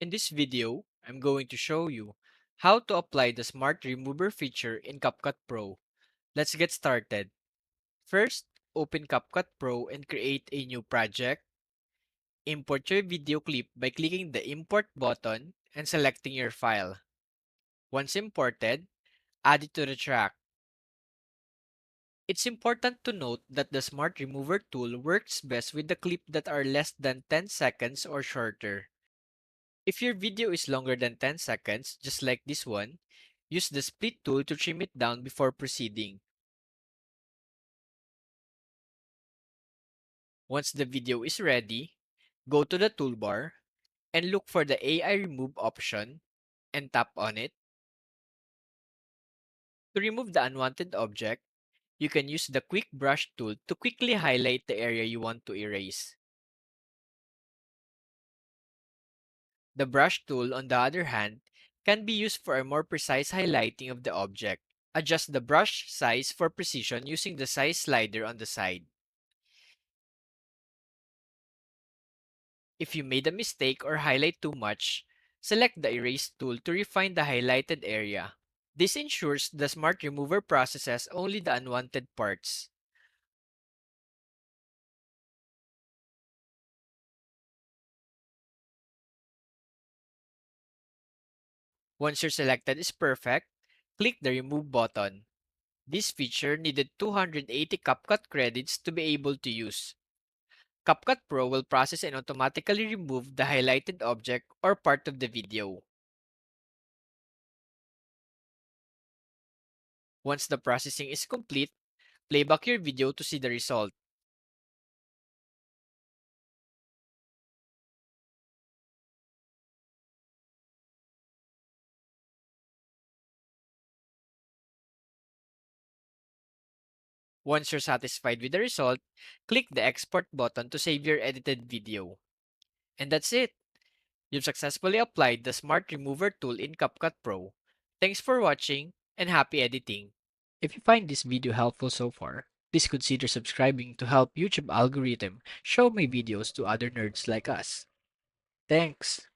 In this video, I'm going to show you how to apply the Smart Remover feature in CapCut Pro. Let's get started. First, open CapCut Pro and create a new project. Import your video clip by clicking the Import button and selecting your file. Once imported, add it to the track. It's important to note that the Smart Remover tool works best with the clips that are less than 10 seconds or shorter. If your video is longer than 10 seconds, just like this one, use the split tool to trim it down before proceeding. Once the video is ready, go to the toolbar and look for the AI Remove option and tap on it. To remove the unwanted object, you can use the Quick Brush tool to quickly highlight the area you want to erase. The brush tool, on the other hand, can be used for a more precise highlighting of the object. Adjust the brush size for precision using the size slider on the side. If you made a mistake or highlight too much, select the Erase tool to refine the highlighted area. This ensures the Smart Remover processes only the unwanted parts. Once your selected is perfect, click the Remove button. This feature needed 280 CapCut credits to be able to use. CapCut Pro will process and automatically remove the highlighted object or part of the video. Once the processing is complete, play back your video to see the result. Once you're satisfied with the result, click the Export button to save your edited video. And that's it! You've successfully applied the Smart Remover tool in CapCut Pro. Thanks for watching and happy editing! If you find this video helpful so far, please consider subscribing to help YouTube algorithm show my videos to other nerds like us. Thanks!